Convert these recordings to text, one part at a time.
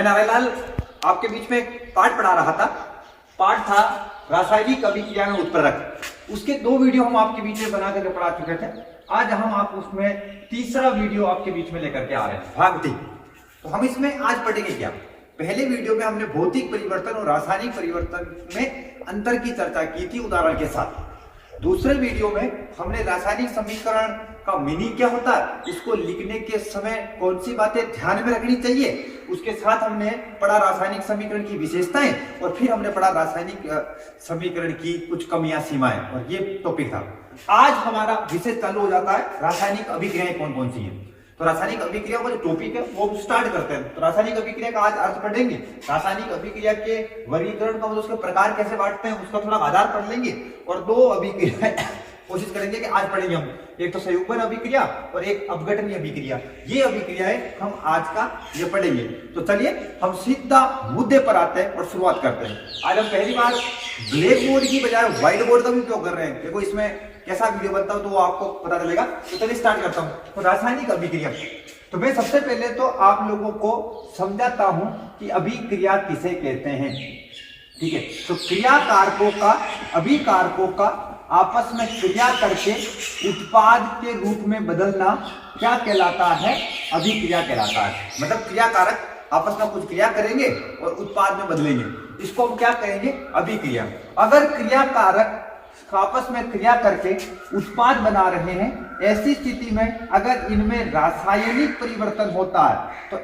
मैं नारायण लाल आपके बीच में एक पाठ पढ़ा रहा था। पाठ था रासायनिक अभिक्रिया में उत्प्रेरक। उसके 2 वीडियो हम आपके बीच में बना करके पढ़ा चुके थे। आज हम आप उसमें तीसरा वीडियो आपके बीच में लेकर के आ रहे हैं, भाग 3। तो हम इसमें आज पढ़ेंगे क्या। पहले वीडियो में हमने भौतिक परिवर्तन और रासायनिक परिवर्तन में अंतर की चर्चा की थी उदाहरण के साथ। दूसरे वीडियो में हमने रासायनिक समीकरण का मीनिंग क्या होता है, इसको लिखने के समय कौन सी बातें ध्यान में रखनी चाहिए, उसके साथ हमने पढ़ा रासायनिक समीकरण की विशेषताएं और फिर हमने पढ़ा रासायनिक समीकरण की कुछ कमियां सीमाएं, और ये टॉपिक था। आज हमारा विषय चालू हो जाता है रासायनिक अभिक्रियाएं कौन कौन सी हैं। तो रासायनिक अभिक्रिया का जो टॉपिक है वो स्टार्ट करते हैं। तो रासायनिक अभिक्रिया का आज अर्थ पढ़ेंगे, रासायनिक अभिक्रिया के वर्गीकरण का मतलब उसके प्रकार कैसे बांटते हैं उसका थोड़ा आधार पढ़ लेंगे, और 2 अभिक्रिया कोशिश करेंगे कि आज पढ़ेंगे हम। एक तो संयुग्मन अभिक्रिया और एक अपघटनीय अभिक्रिया। ये अभिक्रियाएं हम आज का ये पढ़ेंगे। तो चलिए हम सीधा मुद्दे पर आते हैं और शुरुआत करते हैं। आज हम पहली बार ब्लैक बोर्ड की बजाय व्हाइट बोर्ड का भी उपयोग कर रहे हैं। देखो इसमें कैसा वीडियो बनता है तो वो आपको पता चलेगा। तो चलिए स्टार्ट करता हूँ। तो रासायनिक अभिक्रिया, तो मैं सबसे पहले तो आप लोगों को समझाता हूं कि अभिक्रिया किसे कहते हैं। ठीक है, तो क्रिया कारकों का, अभिकारकों का आपस में क्रिया करके उत्पाद के रूप में बदलना क्या कहलाता है, अभिक्रिया कहलाता है। मतलब क्रिया कारक आपस में कुछ क्रिया करेंगे और उत्पाद में बदलेंगे, इसको हम क्या कहेंगे, अभिक्रिया। अगर क्रिया कारक आपस में क्रिया करके उत्पाद बना रहे हैं, ऐसी स्थिति में अगर इनमें रासायनिक परिवर्तन होता है तो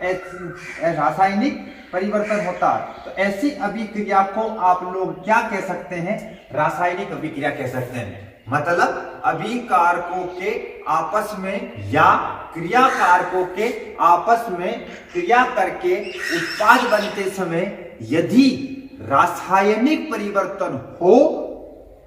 रासायनिक परिवर्तन होता है तो ऐसी अभिक्रिया को आप लोग क्या कह सकते हैं, रासायनिक अभिक्रिया कह सकते हैं। मतलब अभिकारकों के आपस में या क्रिया कारकों के आपस में क्रिया करके उत्पाद बनते समय यदि रासायनिक परिवर्तन हो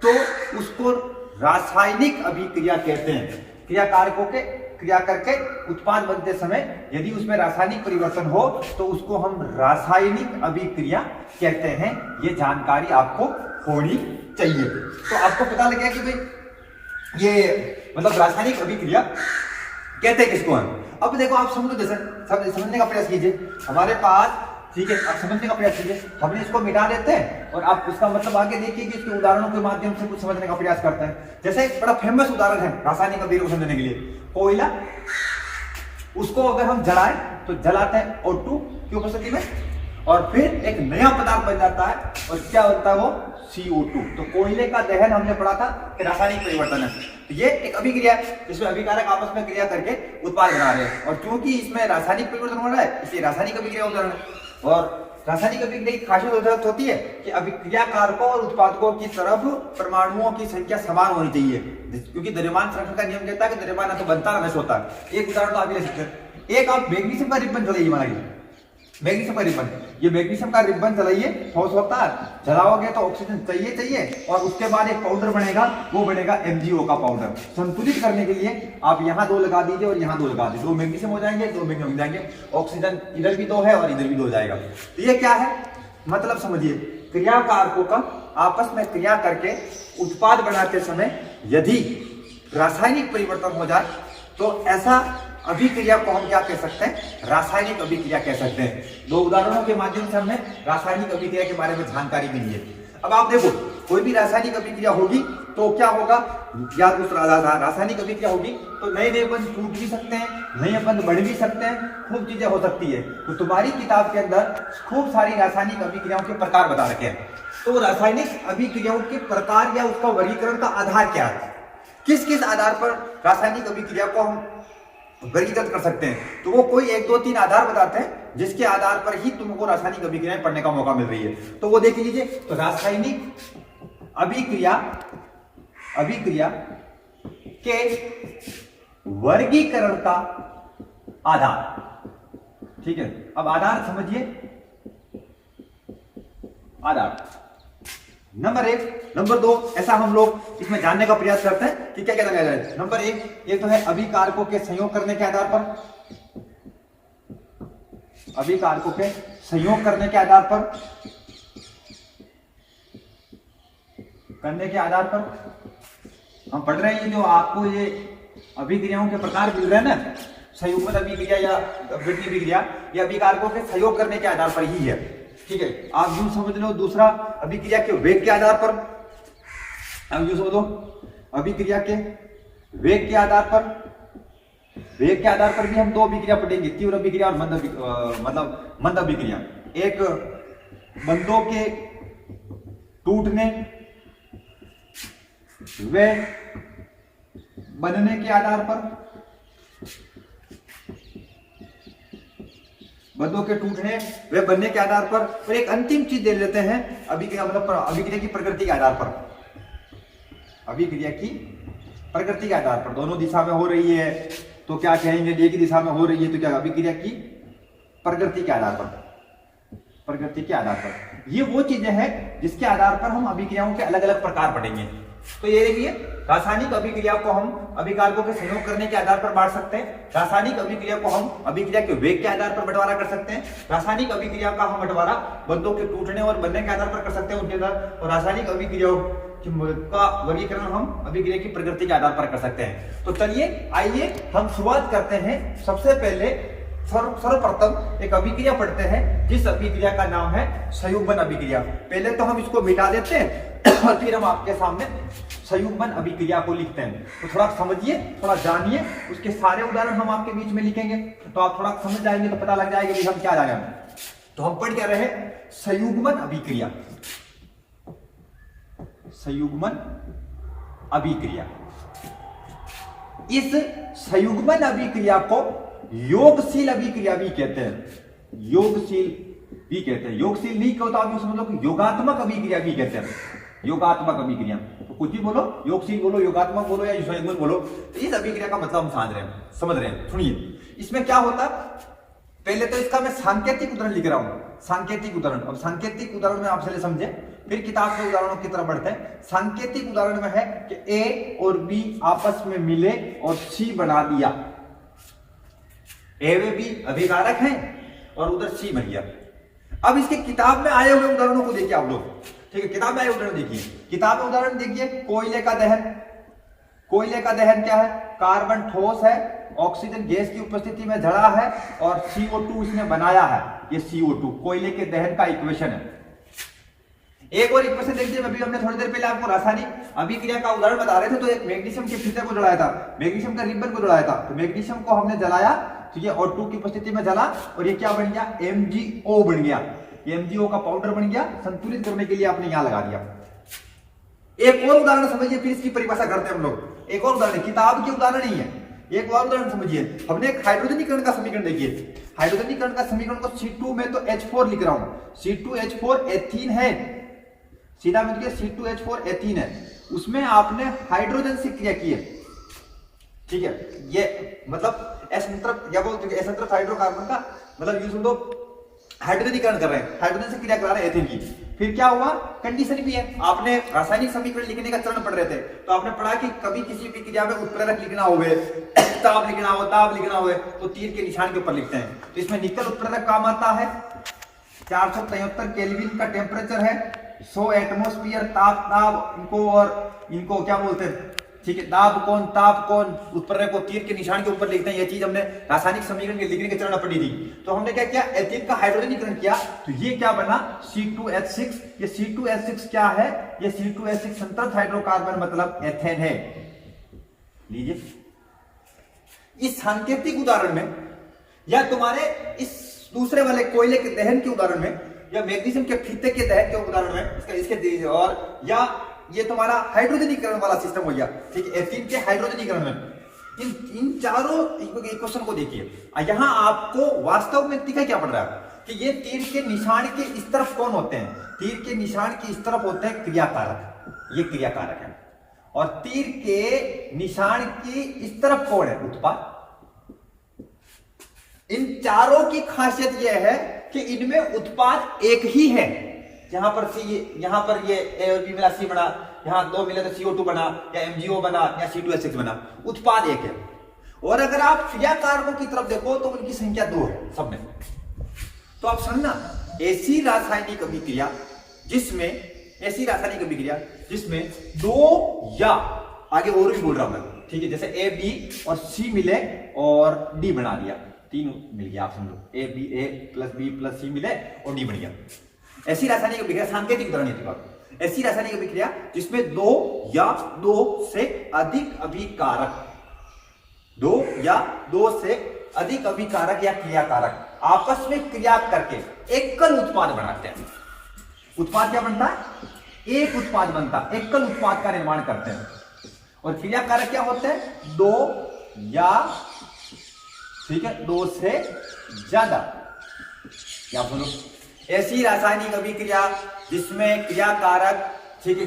तो उसको रासायनिक अभिक्रिया कहते हैं। क्रिया कारकों के क्रिया करके उत्पाद बनते समय यदि उसमें रासायनिक परिवर्तन हो तो उसको हम रासायनिक अभिक्रिया कहते हैं। ये जानकारी आपको होनी चाहिए। तो आपको पता लग गया कि भाई ये मतलब रासायनिक अभिक्रिया कहते हैं किसको हम। अब देखो आप समझो, जैसे समझने का प्रयास कीजिए। हमारे पास, ठीक है, आप समझने का प्रयास कीजिए। हमने इसको मिटा देते हैं और आप उसका मतलब आगे देखिए कि इसके उदाहरणों के माध्यम से कुछ समझने का प्रयास करते हैं। जैसे एक बड़ा फेमस उदाहरण है रासायनिक अभिक्रिया को समझने के लिए, कोयला। उसको अगर हम जलाएं तो जलाते हैं O2 की उपस्थिति में, और फिर एक नया पदार्थ बन जाता है और क्या होता है वो CO2। तो कोयले का दहन हमने पढ़ा था कि रासायनिक परिवर्तन है। तो ये एक अभिक्रिया है जिसमें अभिकारक आपस में क्रिया करके उत्पाद बना रहे हैं, और क्योंकि इसमें रासायनिक परिवर्तन हो रहा है इसलिए रासायनिक अभिक्रिया उदाहरण है। और रासायनिक अभिक्रिया की खासियत होती है कि अभिक्रिया कारकों और उत्पादकों की तरफ परमाणुओं की संख्या समान होनी चाहिए, क्योंकि द्रव्यमान संरक्षण का नियम कहता है कि द्रव्यमान ना तो बनता ना नष्ट होता है। एक उदाहरण तो आप ले सकते हैं। एक आप मैग्नीशियम का रिबन चलाइए, मानिए मैग्नीशियम का रिबन, ये मैग्नीशियम का रिबन चलाइए, ठोस होता है, जलाओगे तो ऑक्सीजन चाहिए और उसके बाद एक पाउडर बनेगा, वो बनेगा MgO का पाउडर। संतुलित करने के लिए आप यहाँ 2 लगा दीजिए और यहाँ 2 लगा दीजिए, 2 मैग्नीशियम हो जाएंगे, 2 मैग्नीशियम हो जाएंगे, ऑक्सीजन इधर भी 2 है और इधर भी 2 हो जाएगा। तो ये क्या है, मतलब समझिए, क्रिया कारकों का आपस में क्रिया करके उत्पाद बनाते समय यदि रासायनिक परिवर्तन हो जाए तो ऐसा अभिक्रिया को हम क्या कह सकते हैं, रासायनिक अभिक्रिया कह सकते हैं। 2 उदाहरणों के माध्यम से हमने रासायनिक अभिक्रिया के बारे में जानकारी मिली है। अब आप देखो, कोई भी रासायनिक अभिक्रिया होगी तो क्या होगा, या दूसरा रासायनिक अभिक्रिया होगी तो नए बंध टूट भी सकते हैं, नए बंध बढ़ भी सकते हैं, खूब चीजें हो सकती है। तो तुम्हारी किताब के अंदर खूब सारी रासायनिक अभिक्रियाओं के प्रकार बता रखे हैं। तो रासायनिक अभिक्रियाओं के प्रकार या उसका वर्गीकरण का आधार क्या है, किस किस आधार पर रासायनिक अभिक्रिया को हम वर्गीकृत कर सकते हैं। तो वो कोई 1 2 3 आधार बताते हैं जिसके आधार पर ही तुमको रासायनिक अभिक्रियाएं पढ़ने का मौका मिल रही है। तो वो देख लीजिए। तो रासायनिक अभिक्रिया के वर्गीकरण का आधार, ठीक है। अब आधार समझिए, आधार नंबर 1, नंबर 2, ऐसा हम लोग इसमें जानने का प्रयास करते हैं कि क्या क्या लगाया जाए। नंबर 1 ये तो है अभिकारकों के संयोग करने के आधार पर, अभिकारकों के संयोग करने के आधार पर हम पढ़ रहे हैं। जो आपको ये अभिक्रियाओं के प्रकार मिल रहे हैं ना, संयुग्मन अभिक्रिया या विपरीत अभिक्रिया या अभिकारकों के सहयोग करने के आधार पर ही है। ठीक है, आप यूं समझ लो, दूसरा अभिक्रिया के वेग के आधार पर, अब यूं समझो अभिक्रिया के वेग के आधार पर, वेग के आधार पर भी हम दो अभिक्रिया पढ़ेंगे, तीव्र अभिक्रिया और मंद अभिक्रिया। एक बंधों के टूटने व बनने के आधार पर, बंधों के टूटने व बनने के आधार पर, और एक अंतिम चीज दे लेते हैं अभिक्रिया अभिक्रिया की प्रकृति के आधार पर, अभिक्रिया की प्रकृति के आधार पर। दोनों दिशा में हो रही है तो क्या कहेंगे, एक ही दिशा में हो रही है तो क्या, अभिक्रिया की प्रकृति के आधार पर, प्रकृति के आधार पर। ये वो चीजें हैं जिसके आधार पर हम अभिक्रियाओं के अलग अलग प्रकार पढ़ेंगे। तो ये देखिए, रासायनिक अभिक्रिया को हम अभिकारकों के संयोग करने के आधार पर बांट सकते हैं, रासायनिक अभिक्रिया को हम अभिक्रिया के वेग के आधार पर बंटवारा कर सकते हैं, रासायनिक अभिक्रिया का हम बंटवारा बंधों के टूटने और बनने के आधार पर कर सकते हैं उनके आधार, और रासायनिक अभिक्रियाओं का वर्गीकरण हम अभिक्रिया की प्रकृति के आधार पर कर सकते हैं। तो चलिए आइए हम शुरुआत करते हैं। सबसे पहले सर्वप्रथम एक अभिक्रिया पढ़ते हैं जिस अभिक्रिया का नाम है संयुग्मन अभिक्रिया। पहले तो हम इसको मिटा देते हैं और फिर हम आपके सामने संयुग्मन अभिक्रिया को लिखते हैं। तो थोड़ा समझिए, थोड़ा जानिए, उसके सारे उदाहरण हम आपके बीच में लिखेंगे तो आप थोड़ा समझ जाएंगे, तो पता लग जाएगा कि हम क्या जाने। तो हम पढ़ क्या रहे, संयुग्मन अभिक्रिया, संयुग्मन अभिक्रिया। इस संयुग्मन अभिक्रिया को योगशील अभिक्रिया भी कहते हैं, योगशील भी कहते हैं। योगशील नहीं कहता, आप समझ लो कि योगात्मक अभिक्रिया भी कहते हैं, योगात्मक अभिक्रिया। तो कुछ भी बोलो, योगशील बोलो, योगात्मक बोलो या संयुग्मन बोलो, तो इस अभिक्रिया का मतलब हम समझ रहे हैं। सुनिए, इसमें क्या होता, पहले तो इसका मैं सांकेतिक उदाहरण लिख रहा हूं, सांकेतिक उदाहरण। अब सांकेतिक उदाहरण में आप चले समझे, फिर किताब के उदाहरणों की तरफ बढ़ते हैं। सांकेतिक उदाहरण में है कि ए और बी आपस में मिले और सी बना दिया। ए व बी अभिकारक हैं और उधर सी बन गया। अब इसके किताब में आए हुए उदाहरणों को देखिए आप लोग, ठीक है, किताब में आए उदाहरण देखिए। किताब में उदाहरण देखिए, कोयले का दहन। कोयले का दहन क्या है, कार्बन ठोस है, ऑक्सीजन गैस की उपस्थिति में जला है और CO2 इसने बनाया है। ये CO2 कोयले के दहन का इक्वेशन है। एक और इक्वेशन देखिए, अभी हमने थोड़ी देर पहले आपको रासायनिक अभिक्रिया का उदाहरण बता रहे थे, तो एक मैग्नीशियम के फीते को जलाया था, मैग्नीशियम का रिबन को जलाया था। तो मैग्नीशियम को हमने जलाया, ठीक है, और 2 की उपस्थिति में जला और ये क्या बन गया, MgO बन गया। ये MgO का पाउडर बन गया, संतुलित करने के लिए आपने यहां लगा दिया। एक और उदाहरण समझिए, फिर इसकी परिभाषा करते हैं हम लोग। एक और उदाहरण, किताब के उदाहरण नहीं है, एक और उदाहरण समझिए। हमने एक हाइड्रोजनीकरण का समीकरण देखिए, हाइड्रोजनीकरण का समीकरण को C2 में तो H4 लिख रहा हूं, C2H4 एथीन है, सीधा में देखिए C2H4 एथीन है, उसमें आपने हाइड्रोजन से क्रिया की है, ठीक है। ये मतलब क्या बोलते हैं, एसंतृप्त हाइड्रोकार्बन का मतलब यूज समझो हाइड्रोजनीकरण कर रहे हैं, हाइड्रोजन से क्रिया करा रहे हैं एथेन की। फिर क्या हुआ, कंडीशन भी है। आपने रासायनिक समीकरण लिखने का चरण पढ़ रहे थे, तो आपने पढ़ा कि कभी किसी भी क्रिया में उत्प्रेरक लिखना हो, ताप लिखना हो तो तीर के निशान के ऊपर लिखते हैं। तो इसमें निकल उत्प्रेरक काम आता है, 473 केल्विन का टेम्परेचर है, 100 एटमोस्फियर ताप इनको क्या बोलते हैं, ठीक है, ताप कौन उत्प्रेरक को तीर के निशान के ऊपर लिखते हैं। ये चीज हमने रासायनिक समीकरण के लिखने के चरण पढ़ी थी। तो हमने क्या किया, एथेन का हाइड्रोजनीकरण किया, तो ये क्या बना, C2H6। ये C2H6 क्या है, ये C2H6 संतृप्त हाइड्रोकार्बन मतलब एथेन है। लीजिए, इस सांकेतिक उदाहरण में या तुम्हारे इस दूसरे वाले कोयले के दहन के उदाहरण में या मैग्नीशियम के फीते के दहन के उदाहरण में इसके और या ये तुम्हारा हाइड्रोजनीकरण वाला सिस्टम हो गया, ठीक है, एथेन के हाइड्रोजनीकरण में इन चारों इक्वेशन को देखिए। यहां आपको वास्तव में दिखाई क्या पड़ रहा है कि ये तीर के निशान के इस तरफ कौन होते हैं, तीर के निशान के इस तरफ होते हैं क्रियाकारक, ये क्रियाकारक है, और तीर के निशान की इस तरफ कौन है, उत्पाद। इन चारों की खासियत यह है कि इनमें उत्पाद एक ही है। यहां पर ये A और B मिला C बना, यहां 2 मिले तो CO2 बना या MgO बना या C2H6 बना, उत्पाद एक है। और अगर आप क्रियाकारकों की तरफ देखो तो उनकी संख्या 2 है सब में। तो आप समझना, ऐसी रासायनिक अभिक्रिया जिसमें 2 या आगे और भी बोल रहा हूं मैं, ठीक है, जैसे ए बी और सी मिले और डी बना दिया, तीन मिल गया, आप समझो A B, A plus B plus C मिले और डी बन गया। ऐसी रासायनिक अभिक्रिया, सांकेतिक उदाहरण है बात, ऐसी रासायनिक अभिक्रिया जिसमें दो या दो से अधिक अभिकारक, दो या दो से अधिक अभिकारक या क्रियाकारक आपस में क्रिया करके एकल उत्पाद बनाते हैं। उत्पाद क्या बनता है? एक उत्पाद बनता है, एकल उत्पाद का निर्माण करते हैं। और क्रियाकारक क्या होते हैं? दो या, ठीक है, दो से ज्यादा। क्या बोलो? ऐसी रासायनिक अभिक्रिया जिसमें क्रियाकारक, ठीक है,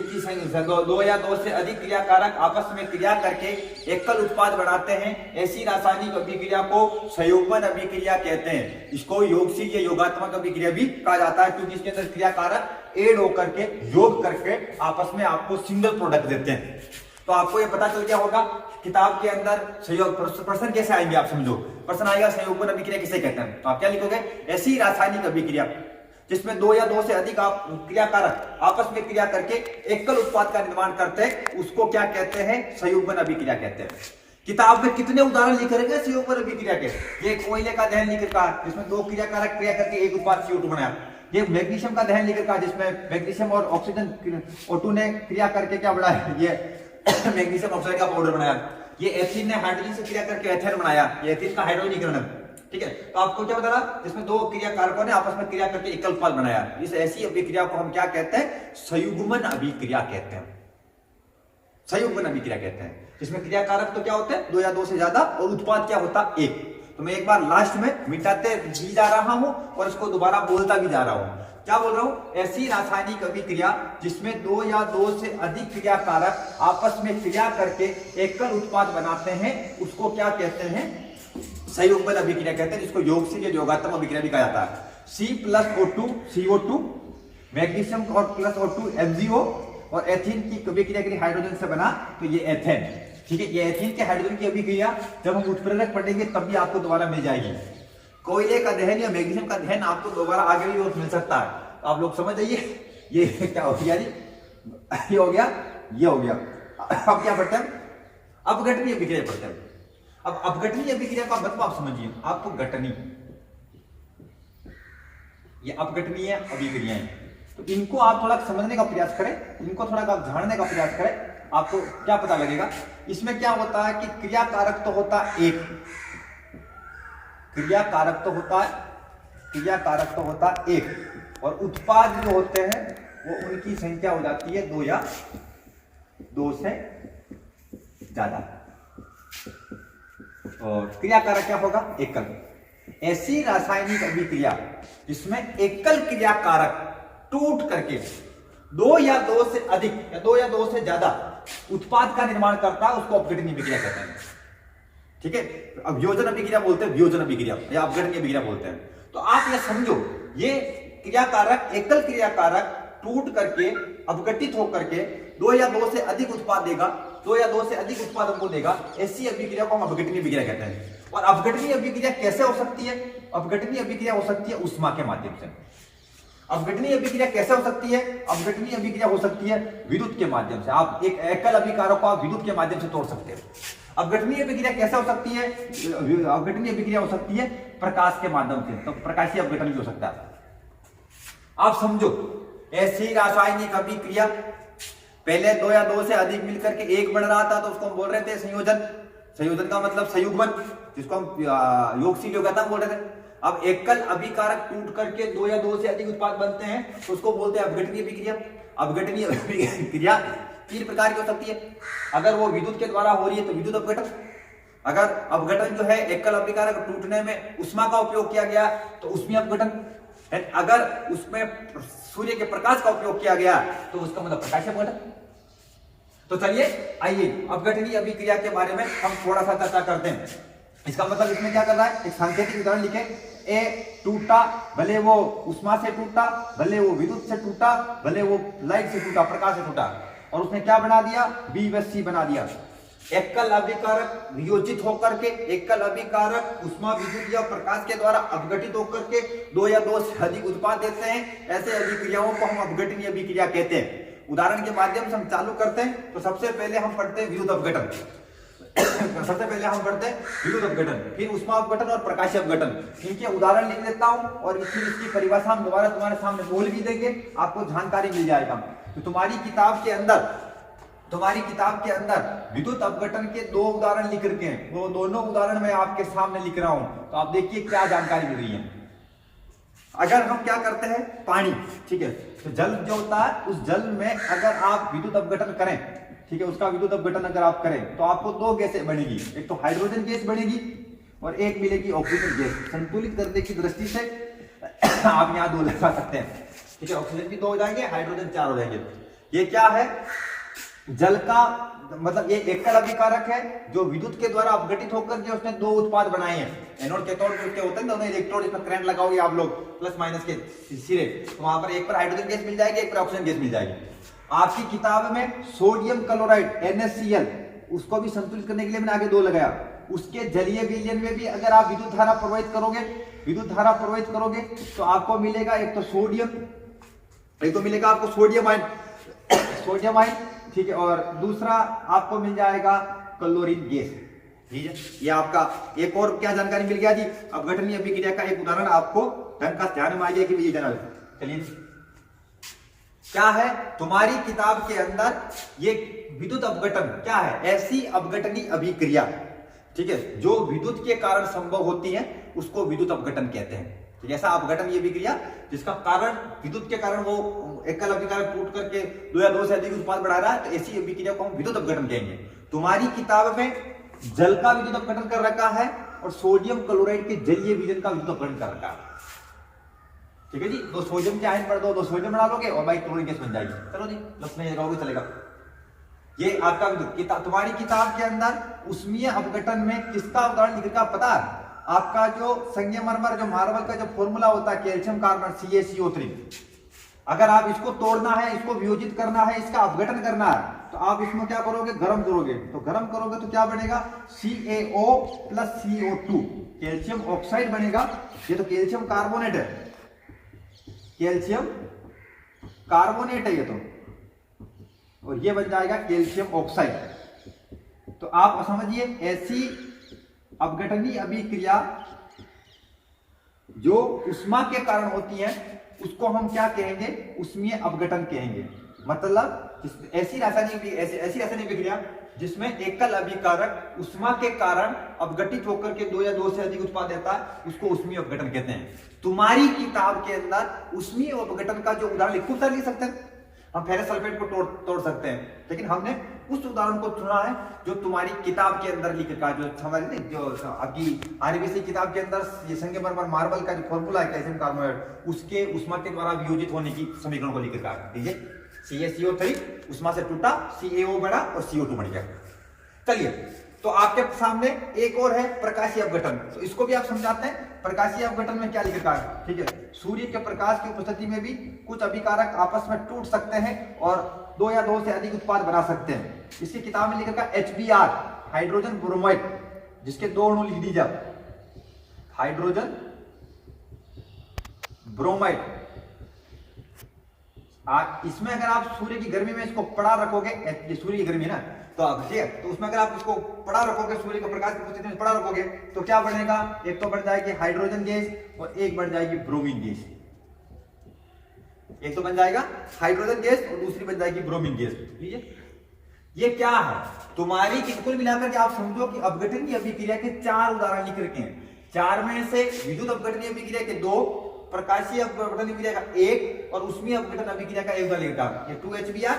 दो या दो से अधिक क्रियाकारक आपस में क्रिया करके एकल उत्पाद बनाते हैं, ऐसी रासायनिक अभिक्रिया को संयोगन अभिक्रिया कहते हैं। इसको योगशील या योगात्मक अभिक्रिया भी कहा जाता है, क्योंकि इसके अंदर क्रियाकारक एड होकर के, योग करके आपस में आपको सिंगल प्रोडक्ट देते हैं। तो आपको ये पता चल गया होगा किताब के अंदर संयोग, प्रश्न कैसे आएंगे आप समझो। प्रश्न आएगा संयोगन अभिक्रिया किसे कहते हैं, तो आप क्या लिखोगे? ऐसी रासायनिक अभिक्रिया जिसमें दो या दो से अधिक क्रियाकारक आपस में क्रिया करके एकल उत्पाद का निर्माण करते हैं, उसको क्या कहते हैं? संयोगन अभिक्रिया कहते हैं। किताब में कितने उदाहरण लिखे रखे संयोगन अभिक्रिया के? ये कोयले का दहन लिख रखा है जिसमें दो क्रियाकारक क्रिया करके एक उत्पाद CO2 बनाया। ये मैग्नीशियम का दहन लिख रखा है जिसमें मैग्नीशियम और ऑक्सीजन O2 ने क्रिया करके क्या बनाया? ये मैग्नीशियम ऑक्साइड का पाउडर बनाया। ये एथिलीन ने हाइड्रोजन से क्रिया करके एथेन बनाया। ये एथिलीन का हाइड्रोजनीकरण, ठीक है। तो आपको क्या बता रहा? जिसमें दो क्रियाकारकों ने आपस में क्रिया करके एकल उत्पाद बनाया। इस ऐसी अभिक्रिया को हम क्या कहते हैं? संयुग्मन अभिक्रिया कहते हैं। संयुग्मन अभिक्रिया कहते हैं जिसमें क्रियाकारक तो क्या होते हैं? दो या दो से ज्यादा, और उत्पाद क्या होता? एक। तो मैं एक बार लास्ट में मिटाते भी जा रहा हूं और इसको दोबारा बोलता भी जा रहा हूं। क्या बोल रहा हूं? ऐसी रासायनिक अभिक्रिया जिसमें दो या दो से अधिक क्रियाकारक आपस में क्रिया करके एकल उत्पाद बनाते हैं, उसको क्या कहते हैं? संयुग्मन अभिक्रिया कहते हैं, जिसको योगशील या योगात्मक अभिक्रिया भी कहा जाता है। C+O2 CO2, मैग्नीशियम और प्लस O2 MgO, और एथीन की अभिक्रिया के लिए हाइड्रोजन से बना तो ये एथेन, ठीक है। ये एथीन के हाइड्रोजन की अभिक्रिया जब हम उत्प्रेरक पढ़ेंगे तब भी आपको दोबारा मिल जाएगी। कोयले का दहन या मैग्नीशियम का दहन आपको दोबारा आगे भी और मिल सकता है। तो आप लोग समझ जाइए, ये क्या हो गया जी? ये हो गया, ये हो गया। अब क्या पढ़ते हैं? अपघटनीय अभिक्रिया पढ़ते हैं। अब अपघटनीय अभिक्रिया का मतलब आप समझिए, आपको घटनी, ये अपघटनीय अभिक्रियाएं, तो इनको आप थोड़ा समझने का प्रयास करें, इनको थोड़ा जानने का प्रयास करें, आपको क्या पता लगेगा। इसमें क्या होता है कि क्रियाकारक तो होता है एक, क्रियाकारक तो होता है, क्रियाकारक तो होता है एक, और उत्पाद जो होते हैं वो उनकी संख्या हो जाती है दो या दो से ज्यादा। और क्रियाकारक क्या होगा? एकल। ऐसी रासायनिक अभिक्रिया जिसमें एकल क्रियाकारक टूट करके दो या दो से अधिक या दो या दो से ज्यादा उत्पाद का निर्माण करता है, उसको अपघटनीय अभिक्रिया कहते हैं, ठीक है। अब वियोजन अभिक्रिया बोलते हैं, वियोजन अभिक्रिया या अपघटनीय अभिक्रिया बोलते हैं। तो आप ये समझो, ये क्रियाकारक, एकल क्रियाकारक टूट करके अपघटित होकर के दो या दो से अधिक उत्पाद देगा, दो या दो से अधिक उत्पाद हमको देगा, ऐसी अभिक्रिया को हम अपघटनीय अभिक्रिया कहते हैं। और अपघटनीय अभिक्रिया कैसे हो सकती है? अपघटनीय अभिक्रिया हो सकती है उष्मा के माध्यम से। अपघटनीय अभिक्रिया कैसे हो सकती है? अपघटनीय अभिक्रिया हो सकती है विद्युत के माध्यम से। आप एक एकल अभिकारक को आप विद्युत के माध्यम से तोड़ सकते हैं। अपघटनीय अभिक्रिया कैसे हो सकती है? अपघटनीय अभिक्रिया हो सकती है प्रकाश के माध्यम से, तो प्रकाशीय अपघटन भी हो सकता है। आप समझो, ऐसी रासायनिक अभिक्रिया पहले दो या दो से अधिक मिलकर के एक बन रहा था, तो उसको हम बोल रहे थे संयोजन। संयोजन का मतलब संयुग्मन, जिसको हम योगशील योगात्मक बोल रहे थे। अब एकल अभिकारक टूट करके दो या दो से अधिक उत्पाद बनते हैं, तो उसको बोलते हैं अपघटनीय अभिक्रिया। अपघटनीय अभिक्रिया तीन प्रकार की हो सकती है। अगर वो विद्युत के द्वारा हो रही है तो विद्युत अपघटन। अगर अपघटन जो है एकल अभिकारक टूटने में उष्मा का उपयोग किया गया तो उष्मीय अपघटन। अगर उसमें सूर्य के प्रकाश का उपयोग किया गया तो उसका मतलब प्रकाशीय अपघटन। तो चलिए आइए अपघटनीय अभिक्रिया के बारे में हम थोड़ा सा चर्चा करते हैं। इसका मतलब इसमें क्या कर रहा है? एक सांकेतिक उदाहरण लिखे। ए टूटा, भले वो उष्मा से टूटा, भले वो विद्युत से टूटा, भले वो लाइट से टूटा, प्रकाश से टूटा, और उसने क्या बना दिया? बी व सी बना दिया। एकल अभिकारक वियोजित होकर के, एकल अभिकारक उष्मा, विद्युत या प्रकाश के द्वारा अपघटित होकर के दो या दो से अधिक उत्पाद देते हैं। ऐसे अभिक्रियाओं को हम अपघटनीय अभिक्रिया कहते हैं। उदाहरण के माध्यम से हम चालू करते हैं। तो सबसे पहले हम पढ़ते हैं विद्युत अपघटन। सबसे पहले हम पढ़ते हैं विद्युत अपघटन, फिर ऊष्मा अपघटन और प्रकाशीय अपघटन। इनके उदाहरण लिख लेता हूं और इसकी परिभाषा हम दोबारा तुम्हारे सामने बोल भी देंगे, आपको जानकारी मिल जाएगा। तो तुम्हारी किताब के अंदर विद्युत अपघटन के 2 उदाहरण लिख रखे हैं, वो दोनों उदाहरण मैं आपके सामने लिख रहा हूं, तो आप देखिए क्या जानकारी मिल रही है। अगर हम क्या करते हैं, पानी, ठीक है, तो जल जो होता है उस जल में अगर आप विद्युत अपघटन करें, ठीक है, उसका विद्युत अपघटन अगर आप करें तो आपको 2 गैसें बनेगी, एक तो हाइड्रोजन गैस बनेगी और एक मिलेगी ऑक्सीजन गैस। संतुलित करने की दृष्टि से आप यहाँ 2 लगा सकते हैं, ठीक है, ऑक्सीजन की 2 हो जाएंगे, हाइड्रोजन 4 हो जाएंगे। ये क्या है, जल का मतलब ये एकल अभिकारक है जो विद्युत के द्वारा अपघटित होकर के उसने 2 उत्पाद बनाए हैं। एनोड कैथोड जो होते हैं दोनों इलेक्ट्रोड, इसमें करंट लगाओगे आप लोग प्लस माइनस के सिरे, तो वहां पर एक पर हाइड्रोजन गैस मिल जाएगी, एक पर ऑक्सीजन गैस मिल जाएगी। आपकी किताब में सोडियम क्लोराइड NaCl, उसको भी संतुलित करने के लिए मैंने आगे 2 लगाया। उसके जलीय विलयन में भी अगर आप विद्युत धारा प्रवाहित करोगे तो आपको मिलेगा एक तो सोडियम, एक तो मिलेगा आपको सोडियम आयन, ठीक है, और दूसरा आपको मिल जाएगा क्लोरीन गैस, ठीक है। ये आपका एक और क्या जानकारी मिल गया जी, अपघटनीय अभिक्रिया का एक उदाहरण आपको ढंग का ध्यान में आ गया कि ये जनरल। चलिए क्या है तुम्हारी किताब के अंदर, ये विद्युत अपघटन क्या है, ऐसी अपघटनीय अभिक्रिया, ठीक है, जो विद्युत के कारण संभव होती है उसको विद्युत अपघटन कहते हैं। ठीक है, ऐसा अपघटन ये अभिक्रिया जिसका कारण विद्युत के कारण वो एकल अभिकारक टूट करके 2 या 2 से अधिक उत्पाद बढ़ा रहा है, तो ऐसी अभिक्रिया को हम विद्युत अपघटन कहेंगे। तुम्हारी किताब में जल का विद्युत अपघटन कर रखा है और सोडियम क्लोराइड के जलीय विलयन का विद्युत अपघटन कर रखा है, ठीक है जी। 2 सोडियम के आयन पर 2 सोडियम बना लोगे और भाई क्लोरीन गैस बन जाएगी, चलो जी, प्लस में लगाओगे चलेगा। ये आपका विद्युत तुम्हारी किताब के अंदर ऊष्मीय अपघटन में किसका उदाहरण लिख रखा पता है, आपका जो संगमरमर जो मार्बल का जो फॉर्मूला होता है कैल्शियम कार्बोनेट CaCO3, अगर आप इसको तोड़ना है, इसको वियोजित करना है, इसका अपघटन करना है, तो आप इसमें क्या करोगे, गर्म करोगे, तो गर्म करोगे तो क्या बनेगा, CaO plus CO2 calcium oxide बनेगा। ये तो कैल्शियम कार्बोनेट है, कैल्शियम कार्बोनेट है ये तो, और ये बन जाएगा कैल्शियम ऑक्साइड। तो आप समझिए ऐसी अपघटनीय अभिक्रिया जो ऊष्मा के कारण होती है उसको हम क्या कहेंगे, ऊष्मीय अपघटन कहेंगे। मतलब ऐसी रासायनिक अभिक्रिया जिसमें एकल अभिकारक ऊष्मा के कारण अपघटित होकर के 2 या 2 से अधिक उत्पाद देता है, उसको ऊष्मीय अपघटन कहते हैं। तुम्हारी किताब के अंदर ऊष्मीय अपघटन का जो उदाहरण खूब सारे लिख सकते हैं, हम फेरस सल्फेट को तोड़ सकते हैं, लेकिन हमने उस उदाहरण को चुना है जो तुम्हारी किताब के अंदर लिख का, जो हमारी जो आपकी आरबीसी किताब के अंदर ये संगमरमर मार्बल का जो फॉर्मूला है कैल्शियम कार्बोनेट, उसके ऊष्मा के द्वारा वियोजित होने की समीकरण को लिख रखा है, ठीक है। CaCO3 ऊष्मा से टूटा, CaO बढ़ा और CO2 बढ़ गया। चलिए, तो आपके सामने एक और है प्रकाशीय अपघटन, तो इसको भी आप समझाते हैं। प्रकाशीय अपघटन में क्या लिख रखा है, ठीक है, सूर्य के प्रकाश की उपस्थिति में भी कुछ अभिकारक आपस में टूट सकते हैं और 2 या 2 से अधिक उत्पाद बना सकते हैं। इसकी किताब में लिख रखा है HBr हाइड्रोजन ब्रोमाइड, जिसके 2 अणु लिख दीजिए, हाइड्रोजन ब्रोमाइड। इसमें अगर आप सूर्य की गर्मी में इसको पड़ा रखोगे, सूर्य की गर्मी है ना, तो ठीक है, तो उसमें अगर आप इसको पड़ा रखोगे, सूर्य के प्रकाश की उपस्थिति में पड़ा रखोगे, तो क्या बनेगा, एक तो बन जाएगी हाइड्रोजन गैस और एक बन जाएगी ब्रोमीन गैस। एक तो बन जाएगा हाइड्रोजन गैस और दूसरी बन जाएगी ब्रोमीन गैस, ठीक है। ये क्या है, तुम्हारी कुल मिलाकर के आप समझो कि अपघटनीय अभिक्रिया के 4 उदाहरण लिख रखे हैं। 4 में से विद्युत अपघटनीय अभिक्रिया के 2, प्रकाशीय अपघटन अभिक्रिया का 1 और ऊष्मीय अपघटन अभिक्रिया का 1 उदाहरण लिखा है। ये 2HBr,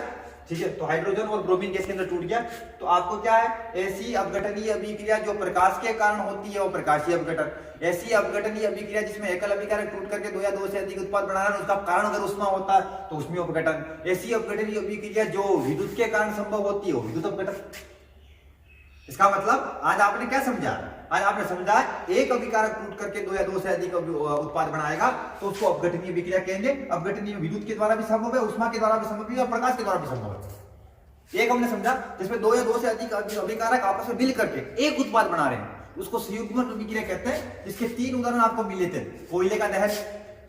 ठीक है, तो हाइड्रोजन और ब्रोमीन गैस के अंदर टूट गया, तो आपको क्या है, ऐसी अपघटनीय अभिक्रिया जो प्रकाश के कारण होती है वो प्रकाशीय अपघटन। ऐसी अपघटनीय अभिक्रिया जिसमें एकल अभिकारक टूट करके 2 या 2 से अधिक उत्पाद बना रहा है, उसका कारण अगर ऊष्मा होता है तो ऊष्मीय अपघटन। ऐसी अपघटनीय अभिक्रिया जो विद्युत के कारण संभव होती है वो विद्युत अपघटन। इसका मतलब आज आपने क्या समझा, आज आपने समझा एक अभिकारक टूट करके 2 या 2 से अधिक उत्पाद बनाएगा तो उसको अपघटनीय अभिक्रिया कहेंगे। अपघटनीय विद्युत के द्वारा भी संभव है, ऊष्मा के द्वारा भी संभव है और प्रकाश के द्वारा भी संभव है। एक हमने समझा जिसमें 2 या 2 से अधिक अभिकारक आपस में मिल करके एक उत्पाद बना रहे हैं, उसको संयुग्मन अभिक्रिया कहते हैं। इसके 3 उदाहरण आपको मिले थे, कोयले का दहन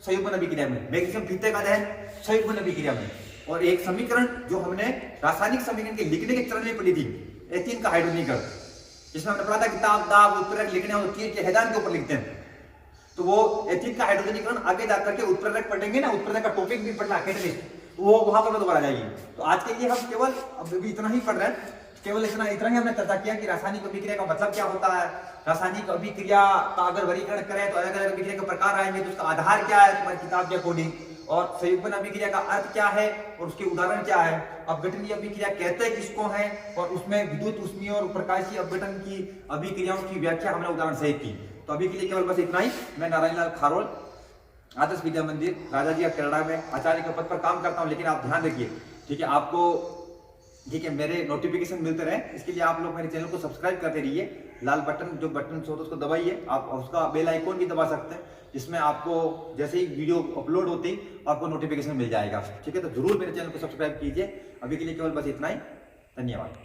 संयुग्मन अभिक्रिया में, मैग्नीशियम फीते का दहन संयुग्मन अभिक्रिया में, और एक समीकरण जो हमने रासायनिक समीकरण के लिखने के चरण में पढ़ी थी, एथीन का हाइड्रोजनीकरण, जिसमें हमने पढ़ा था कि ताप दाब उत्प्रेरक लिखने और तीर के हैदान के ऊपर लिखते हैं। तो वो एथिन का हाइड्रोजनीकरण आगे जाकर के उत्प्रेरक पढ़ेंगे ना, उत्प्रेरक का टॉपिक भी पढ़ना कैटेलिस्ट, तो वो वहां पर दोबारा जाएगी। तो आज के लिए हम केवल अभी इतना ही पढ़ रहे हैं, केवल इतना ही हमने चर्चा किया कि रासायनिक अभिक्रिया का मतलब क्या होता है, रासायनिक अभिक्रिया का अगर वर्गीकरण करें तो अलग अलग अभिक्रिया के प्रकार आएंगे, तो उसका आधार क्या है तुम्हारी किताब के अकॉर्डिंग, और संयुग्मन अभिक्रिया का अर्थ क्या है और उसके उदाहरण क्या है, अपघटनीय अभिक्रिया कहते हैं किसको है, और उसमें विद्युत ऊष्मीय और प्रकाशीय अपघटन की अभिक्रियाओं की व्याख्या हमने उदाहरण सहित की। तो अभी के लिए केवल बस इतना ही। मैं नारायण लाल खारोल, आदर्श विद्या मंदिर राजाजी कनाडा में आचार्य के पद पर काम करता हूँ। लेकिन आप ध्यान रखिए, ठीक है, आपको ठीक है मेरे नोटिफिकेशन मिलते रहे, इसके लिए आप लोग मेरे चैनल को सब्सक्राइब करते रहिए। लाल बटन जो बटन होता है उसको दबाइए, आप उसका बेल आइकॉन भी दबा सकते हैं, जिसमें आपको जैसे ही वीडियो अपलोड होती आपको नोटिफिकेशन मिल जाएगा। ठीक है, तो जरूर मेरे चैनल को सब्सक्राइब कीजिए। अभी के लिए केवल बस इतना ही, धन्यवाद।